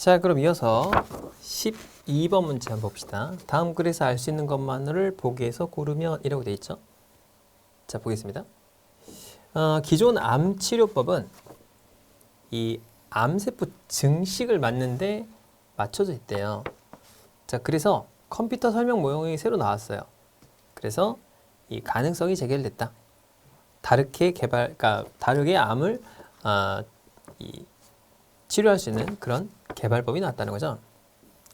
자, 그럼 이어서 12번 문제 한번 봅시다. 다음 글에서 알 수 있는 것만을 보기에서 고르면 이라고 되어 있죠. 자, 보겠습니다. 기존 암 치료법은 이 암세포 증식을 맞는데 맞춰져 있대요. 자, 그래서 컴퓨터 설명 모형이 새로 나왔어요. 그래서 이 가능성이 재결됐다. 그러니까 다르게 암을 치료할 수 있는 그런 개발법이 나왔다는 거죠.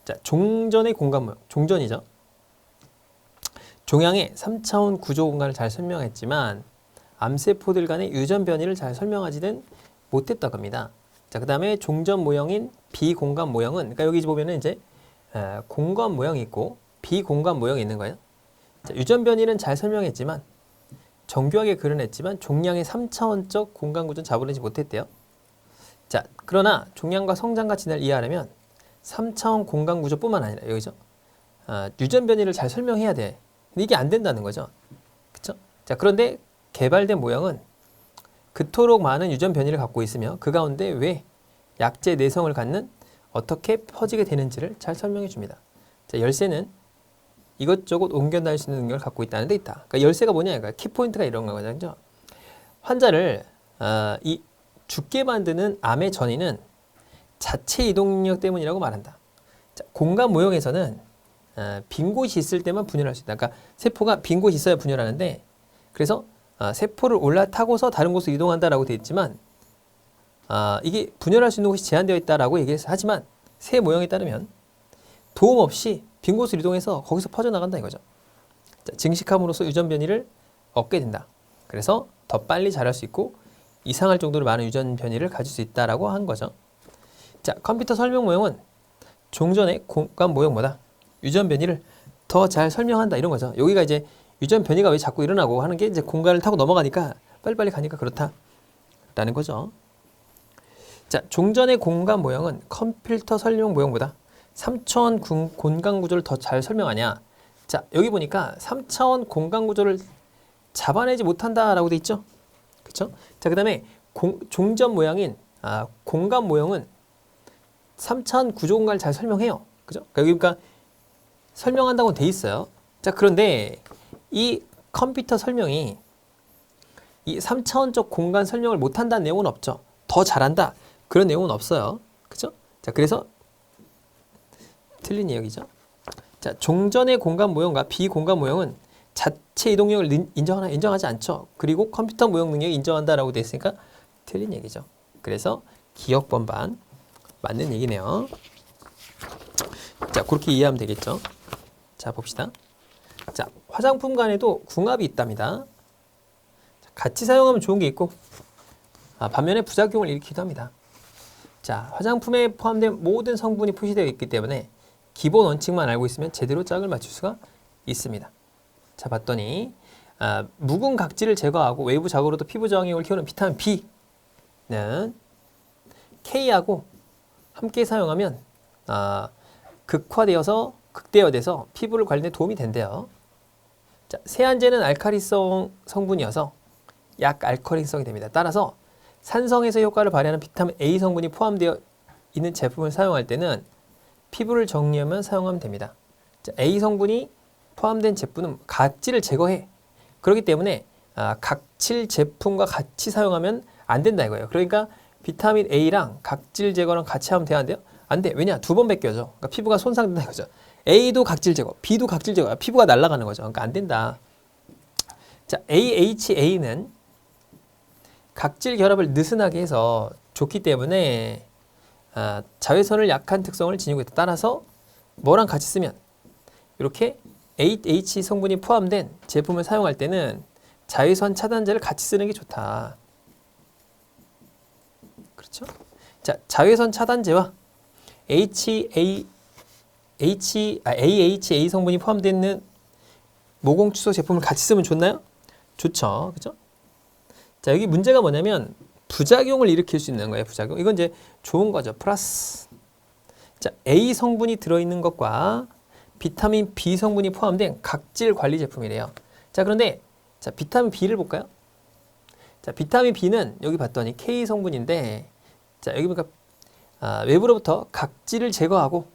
자, 종전의 공간 모형, 종전이죠. 종양의 3차원 구조 공간을 잘 설명했지만 암세포들 간의 유전 변이를 잘 설명하지는 못했다고 합니다. 자, 그 다음에 종전 모형인 비공간 모형은, 그러니까 여기 보면은 이제 공간 모형이 있고 비공간 모형이 있는 거예요. 자, 유전 변이는 잘 설명했지만 정교하게 그려냈지만 종양의 3차원적 공간 구조는 잡아내지 못했대요. 자, 그러나 종양과 성장과 진화를 이해하려면 3차원 공간 구조뿐만 아니라 여기죠. 유전 변이를 잘 설명해야 돼. 근데 이게 안 된다는 거죠. 그렇죠? 자, 그런데 개발된 모형은 그토록 많은 유전 변이를 갖고 있으며 그 가운데 왜 약재 내성을 갖는 어떻게 퍼지게 되는지를 잘 설명해 줍니다. 자, 열쇠는 이것저것 옮겨 다닐 수 있는 능력을 갖고 있다는 데 있다. 그러니까 열쇠가 뭐냐? 그러니까 키포인트가 이런 거거든요. 환자를 죽게 만드는 암의 전이는 자체 이동 능력 때문이라고 말한다. 자, 공간 모형에서는 빈 곳이 있을 때만 분열할 수 있다. 그러니까 세포가 빈 곳이 있어야 분열하는데, 그래서 세포를 올라타고서 다른 곳으로 이동한다라고 되어 있지만 이게 분열할 수 있는 곳이 제한되어 있다라고 얘기해서 하지만 새 모형에 따르면 도움 없이 빈 곳으로 이동해서 거기서 퍼져나간다 이거죠. 자, 증식함으로써 유전 변이를 얻게 된다. 그래서 더 빨리 자랄 수 있고 이상할 정도로 많은 유전 변이를 가질 수 있다라고 한 거죠. 자, 컴퓨터 설명 모형은 종전의 공간 모형보다 유전 변이를 더 잘 설명한다 이런 거죠. 여기가 이제 유전 변이가 왜 자꾸 일어나고 하는 게 이제 공간을 타고 넘어가니까 빨리빨리 가니까 그렇다라는 거죠. 자, 종전의 공간 모형은 컴퓨터 설명 모형보다 3차원 공간 구조를 더 잘 설명하냐. 자, 여기 보니까 3차원 공간 구조를 잡아내지 못한다라고 돼 있죠. 그렇죠? 자, 그 다음에 종전 모양인 공간 모형은 3차원 구조 공간을 잘 설명해요. 그죠? 그러니까 설명한다고 돼 있어요. 자, 그런데 이 컴퓨터 설명이 이 3차원적 공간 설명을 못한다는 내용은 없죠. 더 잘한다. 그런 내용은 없어요. 그죠? 자, 그래서 틀린 이야기죠. 자, 종전의 공간 모형과 비공간 모형은 자체 이동 능력을 인정하나 인정하지 않죠. 그리고 컴퓨터 모형 능력을 인정한다라고 돼 있으니까 틀린 얘기죠. 그래서 기억 번반 맞는 얘기네요. 자, 그렇게 이해하면 되겠죠. 자, 봅시다. 자, 화장품 간에도 궁합이 있답니다. 같이 사용하면 좋은 게 있고 반면에 부작용을 일으키기도 합니다. 자, 화장품에 포함된 모든 성분이 표시되어 있기 때문에 기본 원칙만 알고 있으면 제대로 짝을 맞출 수가 있습니다. 자, 봤더니 묵은 각질을 제거하고 외부 자극으로도 피부 저항력을 키우는 비타민 B는 K하고 함께 사용하면 극대화돼서 피부를 관리에 도움이 된대요. 자, 세안제는 알칼리성 성분이어서 약알칼리성이 됩니다. 따라서 산성에서 효과를 발휘하는 비타민 A 성분이 포함되어 있는 제품을 사용할 때는 피부를 정리하면 사용하면 됩니다. 자, A 성분이 포함된 제품은 각질을 제거해. 그렇기 때문에 각질 제품과 같이 사용하면 안 된다 이거예요. 그러니까 비타민 A랑 각질 제거랑 같이 하면 되는데요. 안 돼. 왜냐? 두 번 벗겨져. 그러니까 피부가 손상된다 이거죠. A도 각질 제거, B도 각질 제거. 피부가 날아가는 거죠. 그러니까 안 된다. 자, AHA는 각질 결합을 느슨하게 해서 좋기 때문에 자외선을 약한 특성을 지니고 있다. 따라서 뭐랑 같이 쓰면 이렇게 AH 성분이 포함된 제품을 사용할 때는 자외선 차단제를 같이 쓰는 게 좋다. 그렇죠? 자, 자외선 차단제와 AHA 성분이 포함되어 있는 모공 축소 제품을 같이 쓰면 좋나요? 좋죠. 그죠? 자, 여기 문제가 뭐냐면 부작용을 일으킬 수 있는 거예요. 부작용. 이건 이제 좋은 거죠. 플러스. 자, A 성분이 들어있는 것과 비타민 B 성분이 포함된 각질 관리 제품이래요. 자, 그런데 자, 비타민 B를 볼까요? 자, 비타민 B는 여기 봤더니 K 성분인데 자, 여기 보니까 외부로부터 각질을 제거하고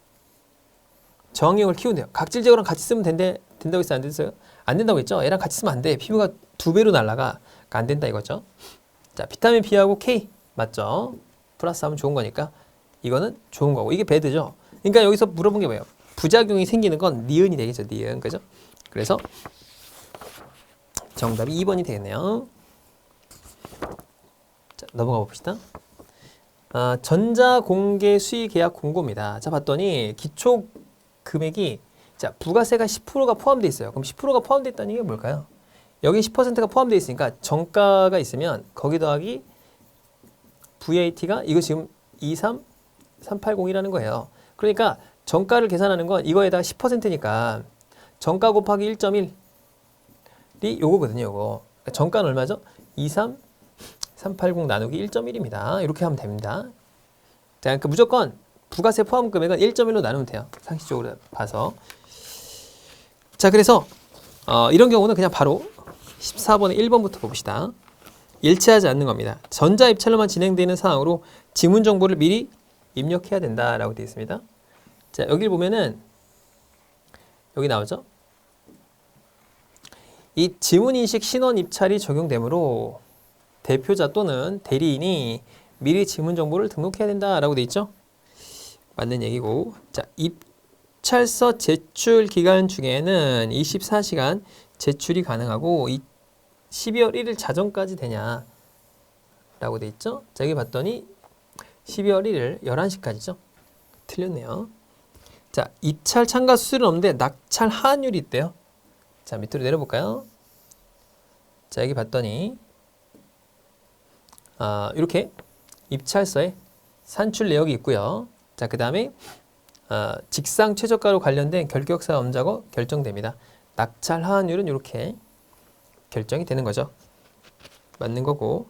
저항력을 키운대요. 각질 제거랑 같이 쓰면 된다고 했어요? 안 됐어요? 안 된다고 했죠? 얘랑 같이 쓰면 안 돼. 피부가 2배로 날아가. 그러니까 안 된다 이거죠. 자, 비타민 B하고 K 맞죠? 플러스하면 좋은 거니까 이거는 좋은 거고 이게 배드죠. 그러니까 여기서 물어본 게 뭐예요? 부작용이 생기는 건 니은이 되겠죠. 니은 그죠? 그래서 정답이 2번이 되겠네요. 자, 넘어가 봅시다. 전자공개 수의계약 공고입니다. 자, 봤더니 기초 금액이 자, 부가세가 10%가 포함되어 있어요. 그럼 10%가 포함되어 있다는 게 뭘까요? 여기 10%가 포함되어 있으니까 정가가 있으면 거기 더하기 VAT가 이거 지금 23380이라는 거예요. 그러니까 정가를 계산하는 건 이거에다가 10%니까 정가 곱하기 1.1이 요거거든요. 요거. 그러니까 정가는 얼마죠? 23380 나누기 1.1입니다. 이렇게 하면 됩니다. 자, 그러니까 무조건 부가세 포함 금액은 1.1로 나누면 돼요. 상식적으로 봐서. 자, 그래서 이런 경우는 그냥 바로 14번의 1번부터 봅시다. 일치하지 않는 겁니다. 전자 입찰로만 진행되는 사항으로 지문 정보를 미리 입력해야 된다라고 되어 있습니다. 자, 여기를 보면은 여기 나오죠? 이 지문인식 신원 입찰이 적용되므로 대표자 또는 대리인이 미리 지문 정보를 등록해야 된다라고 되어 있죠? 맞는 얘기고. 자, 입찰서 제출 기간 중에는 24시간 제출이 가능하고 12월 1일 자정까지 되냐 라고 돼 있죠. 자, 여기 봤더니 12월 1일 11시까지죠. 틀렸네요. 자, 입찰 참가 수수료는 없는데 낙찰 하한율이 있대요. 자, 밑으로 내려볼까요? 자, 여기 봤더니 이렇게 입찰서에 산출 내역이 있고요. 자, 그 다음에 직상 최저가로 관련된 결격사 엄자가 결정됩니다. 낙찰 하한율은 이렇게 결정이 되는 거죠. 맞는 거고.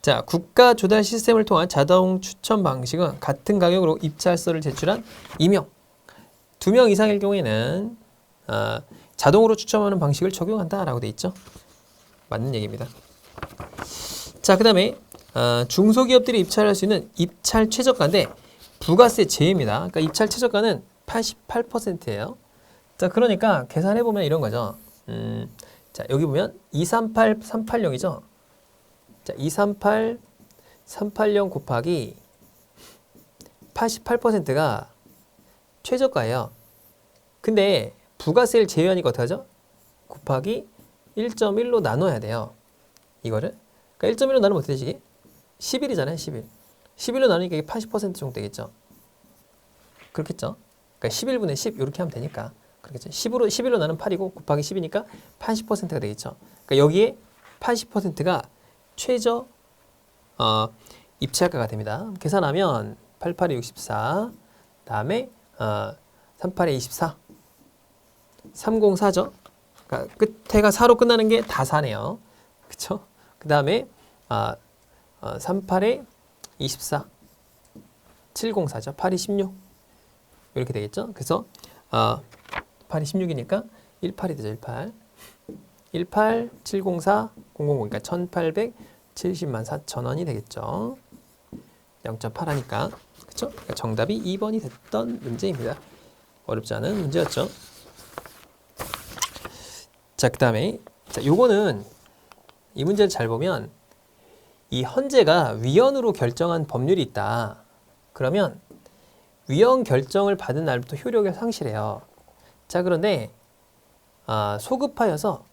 자, 국가 조달 시스템을 통한 자동 추첨 방식은 같은 가격으로 입찰서를 제출한 2명, 2명 이상일 경우에는 자동으로 추첨하는 방식을 적용한다라고 돼 있죠. 맞는 얘기입니다. 자, 그 다음에 중소기업들이 입찰할 수 있는 입찰 최저가인데 부가세 제외입니다. 그러니까 입찰 최저가는 88%예요. 자, 그러니까 계산해 보면 이런 거죠. 자, 여기 보면 238380이죠. 자, 238380 곱하기 88%가 최저가예요. 근데 부가세를 제외하니까 어떡하죠? 곱하기 1.1로 나눠야 돼요. 이거를. 그러니까 1.1로 나누면 어떻게 되지? 이게? 11이잖아요. 11. 11로 나누니까 이게 80% 정도 되겠죠. 그렇겠죠? 그러니까 11분의 10 이렇게 하면 되니까. 그렇겠죠. 11로 나누면 8이고 곱하기 10이니까 80%가 되겠죠. 그러니까 여기에 80%가 최저 입찰가가 됩니다. 계산하면 88에 64, 다음에 38에 24, 304죠. 그러니까 끝에가 4로 끝나는 게 다 4네요. 그쵸? 그 다음에 38에 24, 704죠. 8이 16 이렇게 되겠죠. 그래서 8이 16이니까 18이 되죠. 18 704 000 그러니까 1870만 4천원이 되겠죠. 0.8 하니까 그쵸? 그러니까 정답이 2번이 됐던 문제입니다. 어렵지 않은 문제였죠. 자, 그 다음에 요거는 이 문제를 잘 보면 이 헌재가 위헌으로 결정한 법률이 있다. 그러면 위헌 결정을 받은 날부터 효력을 상실해요. 자, 그런데 소급하여서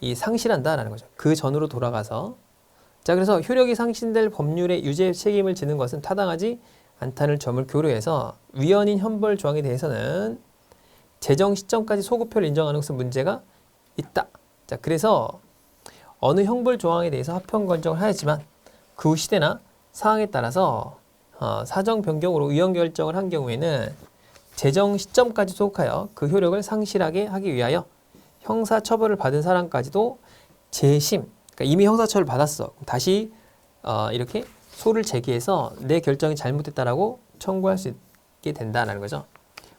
이 상실한다라는 거죠. 그 전으로 돌아가서. 자, 그래서 효력이 상실될 법률의 유죄 책임을 지는 것은 타당하지 않다는 점을 교류해서 위헌인 형벌 조항에 대해서는 제정 시점까지 소급표를 인정하는 것은 문제가 있다. 자, 그래서 어느 형벌 조항에 대해서 합헌 결정을 하였지만 그 후 시대나 상황에 따라서 사정 변경으로 위헌 결정을 한 경우에는 제정 시점까지 소급하여 그 효력을 상실하게 하기 위하여 형사처벌을 받은 사람까지도 재심, 그러니까 이미 형사처벌을 받았어. 다시 이렇게 소를 제기해서 내 결정이 잘못됐다라고 청구할 수 있게 된다는 거죠.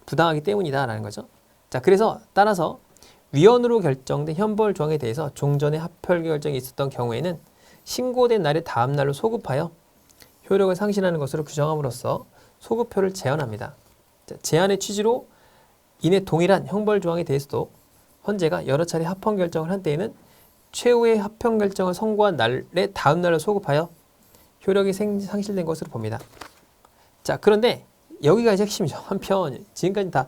부당하기 때문이다라는 거죠. 자, 그래서 따라서 위헌으로 결정된 형벌 조항에 대해서 종전에 합헌 결정이 있었던 경우에는 신고된 날의 다음 날로 소급하여 효력을 상실하는 것으로 규정함으로써 소급표를 제한합니다. 자, 제한의 취지로 이내 동일한 형벌 조항에 대해서도 헌재가 여러 차례 합헌 결정을 한 때에는 최후의 합헌 결정을 선고한 날의 다음 날을 소급하여 효력이 상실된 것으로 봅니다. 자, 그런데 여기가 이제 핵심이죠. 한편 지금까지 다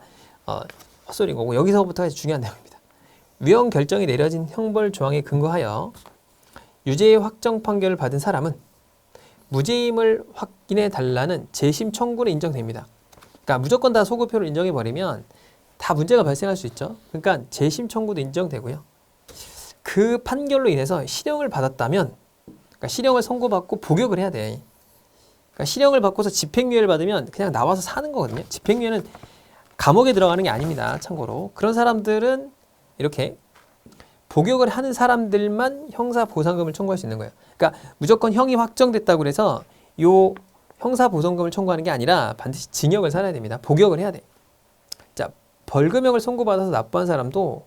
헛소리인 거고 여기서부터가 중요한 내용입니다. 위헌 결정이 내려진 형벌 조항에 근거하여 유죄의 확정 판결을 받은 사람은 무죄임을 확인해 달라는 재심 청구를 인정됩니다. 그러니까 무조건 다 소급표를 인정해 버리면 다 문제가 발생할 수 있죠. 그러니까 재심 청구도 인정되고요. 그 판결로 인해서 실형을 받았다면, 그러니까 실형을 선고받고 복역을 해야 돼. 그러니까 실형을 받고서 집행유예를 받으면 그냥 나와서 사는 거거든요. 집행유예는 감옥에 들어가는 게 아닙니다. 참고로 그런 사람들은 이렇게 복역을 하는 사람들만 형사보상금을 청구할 수 있는 거예요. 그러니까 무조건 형이 확정됐다고 해서 요 형사보상금을 청구하는 게 아니라 반드시 징역을 살아야 됩니다. 복역을 해야 돼. 자, 벌금형을 선고받아서 납부한 사람도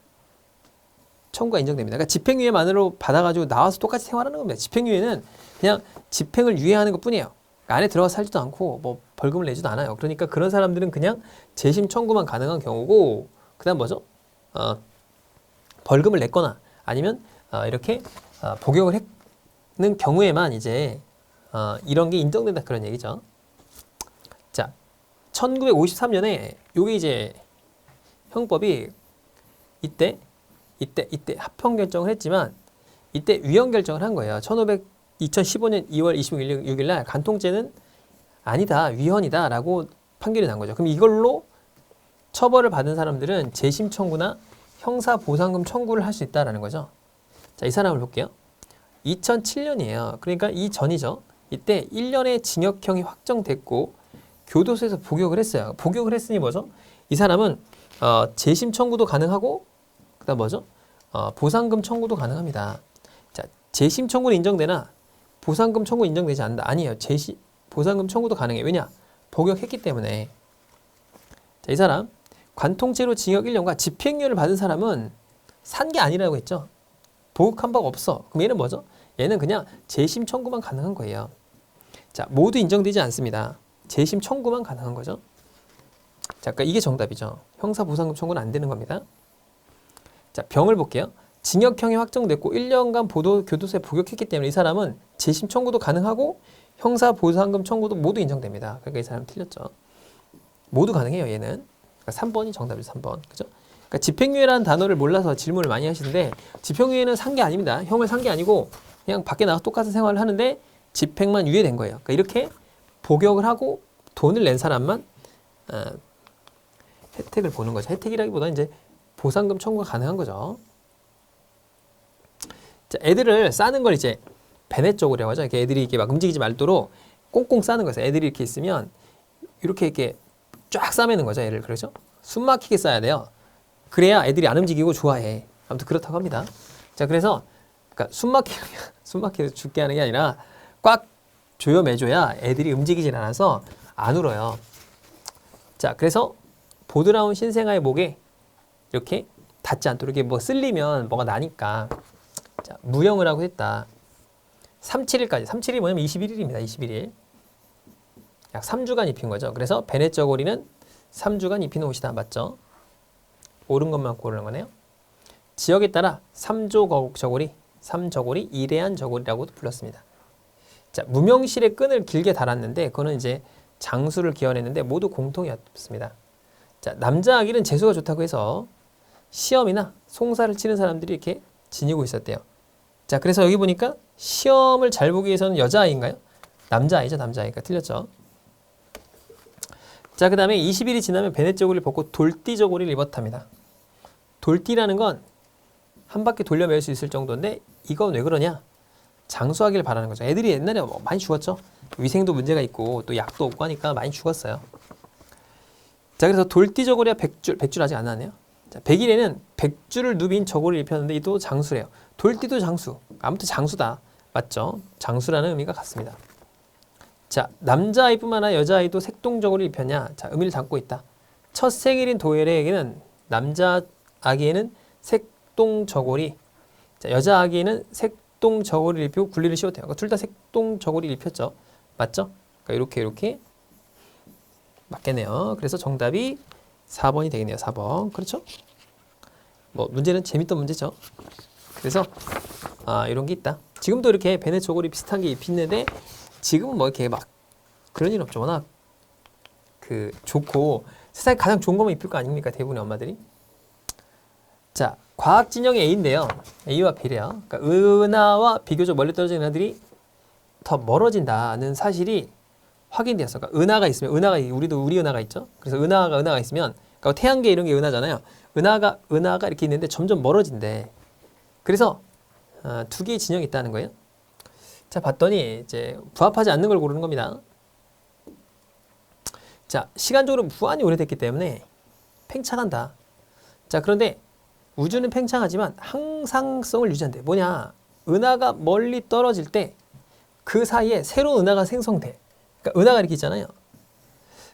청구가 인정됩니다. 그러니까 집행유예만으로 받아가지고 나와서 똑같이 생활하는 겁니다. 집행유예는 그냥 집행을 유예하는 것 뿐이에요. 그러니까 안에 들어가 살지도 않고 뭐 벌금을 내지도 않아요. 그러니까 그런 사람들은 그냥 재심 청구만 가능한 경우고, 그 다음 뭐죠? 벌금을 냈거나 아니면 이렇게 복역을 했는 경우에만 이제 이런 게 인정된다, 그런 얘기죠. 자, 1953년에 요게 이제 형법이 이때 합헌 결정을 했지만 이때 위헌 결정을 한 거예요. 2015년 2월 26일 날 간통죄는 아니다, 위헌이다 라고 판결이 난 거죠. 그럼 이걸로 처벌을 받은 사람들은 재심 청구나 형사보상금 청구를 할 수 있다라는 거죠. 자, 이 사람을 볼게요. 2007년이에요. 그러니까 이 전이죠. 이때 1년의 징역형이 확정됐고 교도소에서 복역을 했어요. 복역을 했으니 뭐죠? 이 사람은 재심 청구도 가능하고 그다음 뭐죠? 보상금 청구도 가능합니다. 자, 재심 청구는 인정되나 보상금 청구 인정되지 않는다. 아니에요. 보상금 청구도 가능해. 왜냐? 복역했기 때문에. 자, 이 사람 관통죄로 징역 1년과 집행유예를 받은 사람은 산 게 아니라고 했죠. 복역한 바가 없어. 그럼 얘는 뭐죠? 얘는 그냥 재심 청구만 가능한 거예요. 자, 모두 인정되지 않습니다. 재심 청구만 가능한 거죠. 자, 그러니까 이게 정답이죠. 형사보상금 청구는 안 되는 겁니다. 자, 병을 볼게요. 징역형이 확정됐고 1년간 교도소에 복역했기 때문에 이 사람은 재심 청구도 가능하고 형사보상금 청구도 모두 인정됩니다. 그러니까 이 사람 틀렸죠. 모두 가능해요, 얘는. 그러니까 3번이 정답이죠, 3번. 그죠? 그러니까 집행유예라는 단어를 몰라서 질문을 많이 하시는데 집행유예는 산 게 아닙니다. 형을 산 게 아니고 그냥 밖에 나가서 똑같은 생활을 하는데 집행만 유예된 거예요. 그러니까 이렇게 복역을 하고 돈을 낸 사람만 혜택을 보는 거죠. 혜택이라기보다는 이제 보상금 청구가 가능한 거죠. 자, 애들을 싸는 걸 이제 베넷 쪽이라고 하죠. 이렇게 애들이 이렇게 막 움직이지 말도록 꽁꽁 싸는 거죠. 애들이 이렇게 있으면 이렇게 쫙 싸매는 거죠. 애를. 그렇죠? 숨 막히게 싸야 돼요. 그래야 애들이 안 움직이고 좋아해. 아무튼 그렇다고 합니다. 자, 그래서 그러니까 숨 막히게 죽게 하는 게 아니라 꽉 조여매줘야 애들이 움직이질 않아서 안 울어요. 자, 그래서 보드라운 신생아의 목에 이렇게 닿지 않도록 이게 뭐 쓸리면 뭐가 나니까 자, 무형을 하고 했다. 37일까지. 37일이 뭐냐면 21일입니다. 21일. 약 3주간 입힌 거죠. 그래서 베넷 저고리는 3주간 입히는 옷이다. 맞죠? 옳은 것만 고르는 거네요. 지역에 따라 3조 저고리, 3저고리, 이레한 저고리라고도 불렀습니다. 자, 무명실의 끈을 길게 달았는데 그거는 이제 장수를 기원했는데 모두 공통이 없습니다. 자, 남자 아기는 재수가 좋다고 해서 시험이나 송사를 치는 사람들이 이렇게 지니고 있었대요. 자, 그래서 여기 보니까 시험을 잘 보기 위해서는 여자아이인가요? 남자아이죠, 남자아이가. 틀렸죠. 자, 그 다음에 20일이 지나면 베넷 저고리를 벗고 돌띠 저고리를 입었답니다. 돌띠라는 건 한 바퀴 돌려 맬 수 있을 정도인데 이건 왜 그러냐? 장수하기를 바라는 거죠. 애들이 옛날에 많이 죽었죠. 위생도 문제가 있고 또 약도 없고 하니까 많이 죽었어요. 자, 그래서 돌띠 저고리와 백줄 아직 안 나왔네요. 자, 100일에는 100줄을 누빈 저고리를 입혔는데 이도 장수래요. 돌띠도 장수. 아무튼 장수다. 맞죠? 장수라는 의미가 같습니다. 자, 남자아이뿐만 아니라 여자아이도 색동 저고리를 입혔냐? 자, 의미를 담고 있다. 첫 생일인 도엘에게는 남자 아기에는 색동 저고리, 자, 여자 아기에는 색동 저고리를 입히고 굴리를 씌웠대요. 그러니까 둘 다 색동 저고리를 입혔죠. 맞죠? 그러니까 이렇게 맞겠네요. 그래서 정답이 4번이 되겠네요. 4번. 그렇죠? 뭐 문제는 재밌던 문제죠. 그래서 이런 게 있다. 지금도 이렇게 베네 저고리 비슷한 게 있는데 지금은 뭐 이렇게 막 그런 일 없죠. 워낙 그 좋고 세상에 가장 좋은 것만 입힐 거 아닙니까? 대부분의 엄마들이. 자, 과학 진영의 A인데요. A와 B래요. 그러니까 은하와 비교적 멀리 떨어진 은하들이 더 멀어진다는 사실이 확인되었어. 그러니까 은하가 있으면 우리 은하가 있죠. 그래서 은하가 있으면 그러니까 태양계 이런 게 은하잖아요. 은하가 이렇게 있는데 점점 멀어진대. 그래서 두 개의 진영이 있다는 거예요. 자, 봤더니 이제 부합하지 않는 걸 고르는 겁니다. 자, 시간적으로 무한히 오래됐기 때문에 팽창한다. 자, 그런데 우주는 팽창하지만 항상성을 유지한대. 뭐냐? 은하가 멀리 떨어질 때 그 사이에 새로운 은하가 생성돼. 그러니까 은하가 이렇게 있잖아요.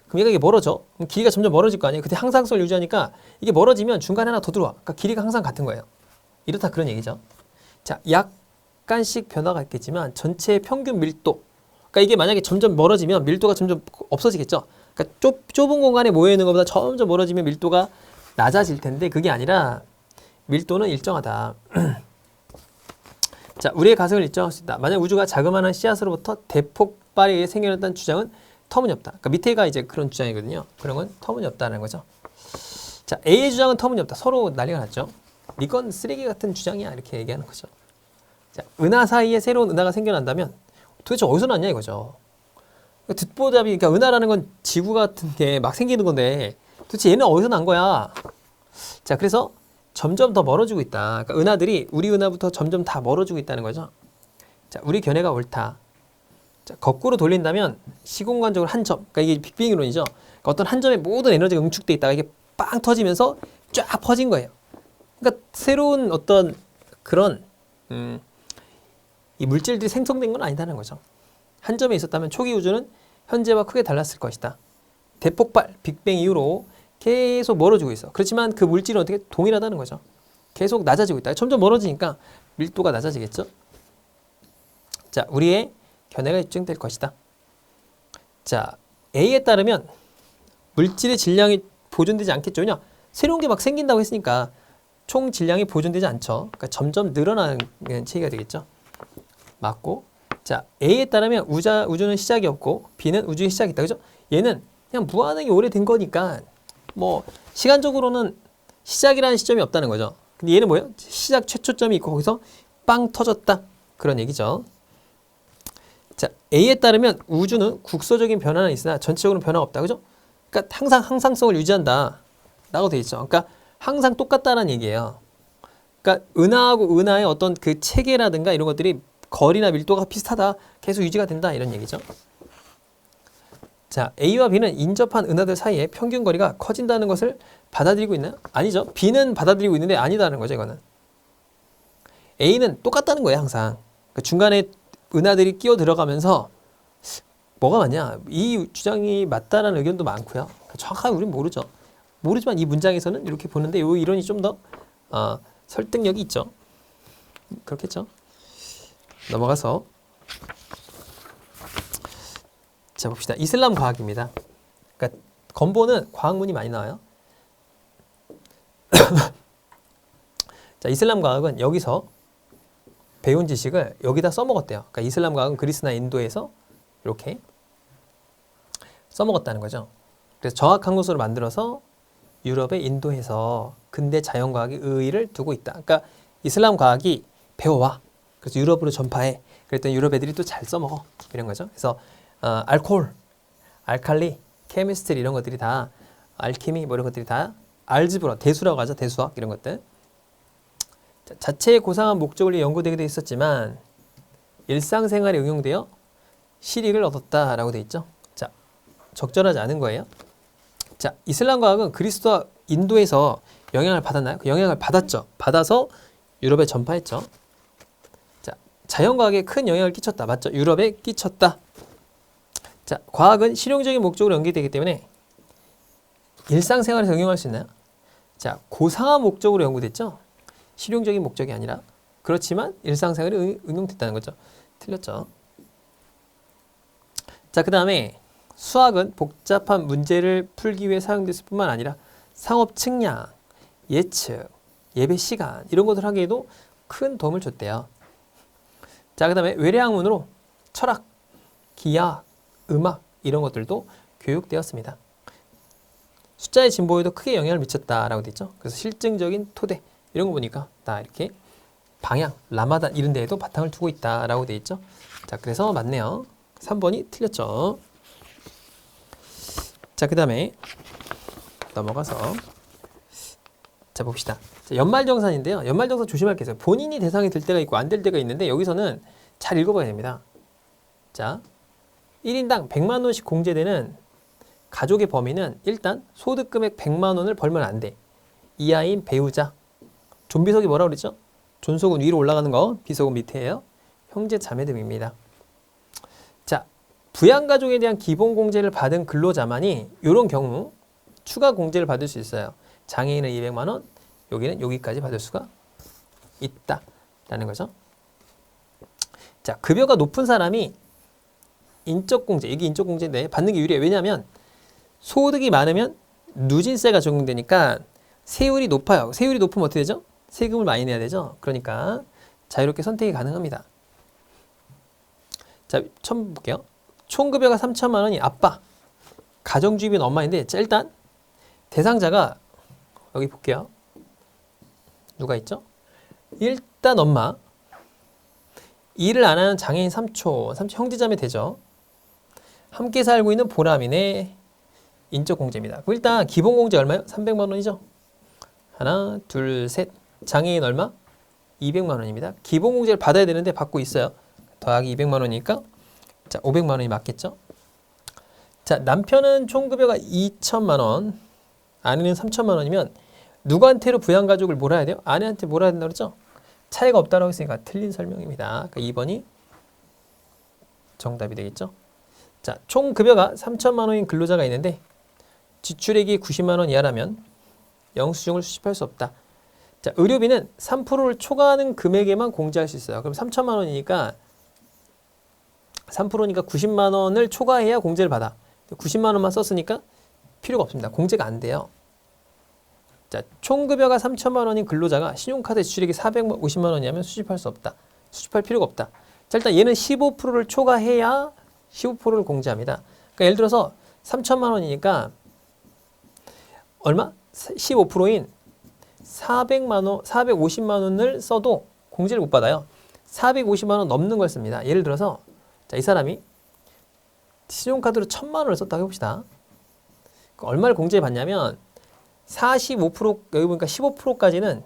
그럼 얘가 이게 멀어져. 그럼 길이가 점점 멀어질 거 아니에요. 그때 항상성을 유지하니까 이게 멀어지면 중간에 하나 더 들어와. 그러니까 길이가 항상 같은 거예요. 이렇다 그런 얘기죠. 자, 약간씩 변화가 있겠지만 전체의 평균 밀도. 그러니까 이게 만약에 점점 멀어지면 밀도가 점점 없어지겠죠. 그러니까 좁은 공간에 모여 있는 것보다 점점 멀어지면 밀도가 낮아질 텐데 그게 아니라 밀도는 일정하다. 자, 우리의 가설을 일정할 수 있다. 만약 우주가 자그마한 씨앗으로부터 대폭발에 의해 생겨났다는 주장은 터무니없다. 그러니까 밑에가 이제 그런 주장이거든요. 그런 건 터무니없다는 거죠. 자, A의 주장은 터무니없다. 서로 난리가 났죠. 이건 쓰레기 같은 주장이야. 이렇게 얘기하는 거죠. 자, 은하 사이에 새로운 은하가 생겨난다면 도대체 어디서 났냐 이거죠. 듣보잡이, 그러니까 은하라는 건 지구 같은 게 막 생기는 건데 도대체 얘는 어디서 난 거야? 자, 그래서 점점 더 멀어지고 있다. 그러니까 은하들이 우리 은하부터 점점 다 멀어지고 있다는 거죠. 자, 우리 견해가 옳다. 자, 거꾸로 돌린다면 시공간적으로 한 점, 그러니까 이게 빅뱅 이론이죠. 그러니까 어떤 한 점에 모든 에너지가 응축돼 있다가 이게 빵 터지면서 쫙 퍼진 거예요. 그러니까 새로운 어떤 그런 이 물질들이 생성된 건 아니다는 거죠. 한 점에 있었다면 초기 우주는 현재와 크게 달랐을 것이다. 대폭발, 빅뱅 이후로 계속 멀어지고 있어. 그렇지만 그 물질은 어떻게 동일하다는 거죠. 계속 낮아지고 있다. 점점 멀어지니까 밀도가 낮아지겠죠. 자, 우리의 견해가 입증될 것이다. 자, A에 따르면 물질의 질량이 보존되지 않겠죠. 왜냐? 새로운 게 막 생긴다고 했으니까 총 질량이 보존되지 않죠. 그러니까 점점 늘어나는 체계가 되겠죠. 맞고. 자, A에 따르면 우주는 시작이 없고 B는 우주의 시작이 있다. 그죠? 얘는 그냥 무한하게 오래된 거니까 뭐 시간적으로는 시작이라는 시점이 없다는 거죠. 근데 얘는 뭐예요? 시작 최초점이 있고 거기서 빵 터졌다. 그런 얘기죠. 자, A에 따르면 우주는 국소적인 변화는 있으나 전체적으로 변화가 없다. 그죠? 그러니까 항상 항상성을 유지한다. 라고 돼 있죠. 그러니까 항상 똑같다는 얘기예요. 그러니까 은하하고 은하의 어떤 그 체계라든가 이런 것들이 거리나 밀도가 비슷하다. 계속 유지가 된다. 이런 얘기죠. 자, A와 B는 인접한 은하들 사이에 평균 거리가 커진다는 것을 받아들이고 있나요? 아니죠. B는 받아들이고 있는데 아니다는 거죠. 이거는. A는 똑같다는 거예요. 항상. 그러니까 중간에 은하들이 끼어 들어가면서 뭐가 맞냐? 이 주장이 맞다라는 의견도 많고요. 정확하게 우리는 모르죠. 모르지만 이 문장에서는 이렇게 보는데 이 이론이 좀 더 설득력이 있죠. 그렇겠죠. 넘어가서 자, 봅시다. 이슬람 과학입니다. 그러니까 건보는 과학문이 많이 나와요. 자, 이슬람 과학은 여기서 배운 지식을 여기다 써먹었대요. 그러니까 이슬람 과학은 그리스나 인도에서 이렇게 써먹었다는 거죠. 그래서 정확한 것으로 만들어서 유럽의 인도에서 근대 자연과학의 의의를 두고 있다. 그러니까 이슬람 과학이 배워와. 그래서 유럽으로 전파해. 그랬더니 유럽 애들이 또 잘 써먹어. 이런 거죠. 그래서 알코올, 알칼리, 케미스트리 이런 것들이 다 알케미 뭐 이런 것들이 다 알즈브라, 대수라고 하죠. 대수학 이런 것들. 자, 자체의 고상한 목적을 위해 연구되기도 했었지만 일상생활에 응용되어 실익을 얻었다라고 돼 있죠. 자, 적절하지 않은 거예요. 자, 이슬람 과학은 그리스도와 인도에서 영향을 받았나요? 그 영향을 받았죠. 받아서 유럽에 전파했죠. 자, 자연과학에 큰 영향을 끼쳤다. 맞죠? 유럽에 끼쳤다. 자, 과학은 실용적인 목적으로 연계되기 때문에 일상생활에서 응용할 수 있나요? 자, 고상한 목적으로 연구됐죠? 실용적인 목적이 아니라. 그렇지만 일상생활에 응용됐다는 거죠. 틀렸죠. 자, 그 다음에 수학은 복잡한 문제를 풀기 위해 사용됐을 뿐만 아니라 상업 측량, 예측, 예배 시간 이런 것들 하기에도 큰 도움을 줬대요. 자, 그 다음에 외래학문으로 철학, 기하, 음악 이런 것들도 교육되었습니다. 숫자의 진보에도 크게 영향을 미쳤다라고 돼 있죠. 그래서 실증적인 토대 이런 거 보니까 다 이렇게 방향, 라마단 이런 데에도 바탕을 두고 있다라고 돼 있죠. 자, 그래서 맞네요. 3번이 틀렸죠. 자, 그 다음에 넘어가서 자, 봅시다. 자, 연말정산인데요. 연말정산 조심할 게 있어요. 본인이 대상이 될 때가 있고 안 될 때가 있는데 여기서는 잘 읽어봐야 됩니다. 자, 1인당 100만 원씩 공제되는 가족의 범위는 일단 소득 금액 100만 원을 벌면 안 돼. 이하인 배우자. 존비속이 뭐라고 그랬죠? 존속은 위로 올라가는 거, 비속은 밑에예요. 형제 자매 등입니다. 자, 부양가족에 대한 기본공제를 받은 근로자만이 이런 경우 추가 공제를 받을 수 있어요. 장애인은 200만 원, 여기는 여기까지 받을 수가 있다라는 거죠. 자, 급여가 높은 사람이 인적공제, 이게 인적공제인데 받는 게 유리해요. 왜냐하면 소득이 많으면 누진세가 적용되니까 세율이 높아요. 세율이 높으면 어떻게 되죠? 세금을 많이 내야 되죠. 그러니까 자유롭게 선택이 가능합니다. 자, 처음 볼게요. 총급여가 3천만 원이 아빠, 가정주입인 엄마인데, 자, 일단 대상자가 여기 볼게요. 누가 있죠? 일단 엄마, 일을 안 하는 장애인 삼촌 형제자매 되죠. 함께 살고 있는 보람이네. 인적공제입니다. 일단 기본공제 얼마요? 300만 원이죠. 하나, 둘, 셋. 장애인 얼마? 200만 원입니다. 기본공제를 받아야 되는데 받고 있어요. 더하기 200만 원이니까 자, 500만 원이 맞겠죠? 자, 남편은 총급여가 2천만 원, 아내는 3천만 원이면 누구한테로 부양가족을 몰아야 돼요? 아내한테 몰아야 된다고 그랬죠? 차이가 없다고 했으니까 틀린 설명입니다. 그러니까 2번이 정답이 되겠죠? 자, 총급여가 3천만 원인 근로자가 있는데 지출액이 90만 원 이하라면 영수증을 수집할 수 없다. 자, 의료비는 3%를 초과하는 금액에만 공제할 수 있어요. 그럼 3천만 원이니까 3%니까 90만 원을 초과해야 공제를 받아. 90만 원만 썼으니까 필요가 없습니다. 공제가 안 돼요. 자, 총급여가 3천만 원인 근로자가 신용카드 지출액이 450만 원이라면 수집할 수 없다. 수집할 필요가 없다. 자, 일단 얘는 15%를 초과해야 15%를 공제합니다. 그러니까 예를 들어서 3천만 원이니까 얼마? 15%인 400만 원, 450만 원을 써도 공제를 못 받아요. 450만 원 넘는 걸 씁니다. 예를 들어서 자, 이 사람이 신용카드로 1,000만 원을 썼다고 해봅시다. 얼마를 공제받냐면 45% 여기 보니까 15%까지는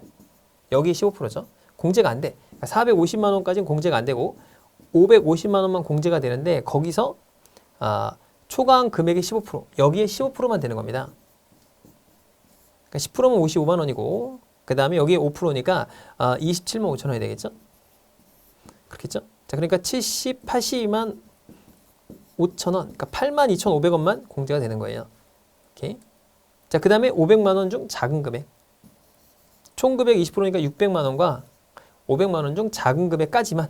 여기 15%죠. 공제가 안 돼. 그러니까 450만 원까지는 공제가 안 되고 550만 원만 공제가 되는데 거기서 초과한 금액의 15% 여기에 15%만 되는 겁니다. 그러니까 10%면 55만 원이고 그 다음에 여기에 5%니까 27만 5천 원이 되겠죠. 그렇겠죠. 자, 그러니까 82만 5천 원, 그러니까 8만 2,500원만 공제가 되는 거예요. 오케이. 자, 그 다음에 500만 원 중 작은 금액. 총 금액 20%니까 600만 원과 500만 원 중 작은 금액까지만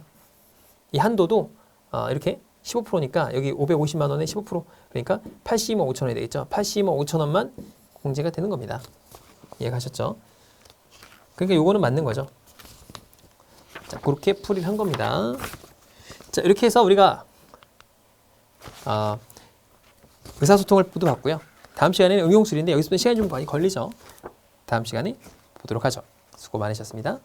이 한도도 이렇게 15%니까 여기 550만 원에 15% 그러니까 82만 5천 원이 되겠죠. 82만 5천 원만 공제가 되는 겁니다. 이해가셨죠? 그러니까 요거는 맞는 거죠. 자, 그렇게 풀이를 한 겁니다. 자, 이렇게 해서 우리가 의사소통을 모두 봤고요. 다음 시간에는 응용술인데 여기서부터 시간이 좀 많이 걸리죠. 다음 시간에 보도록 하죠. 수고 많으셨습니다.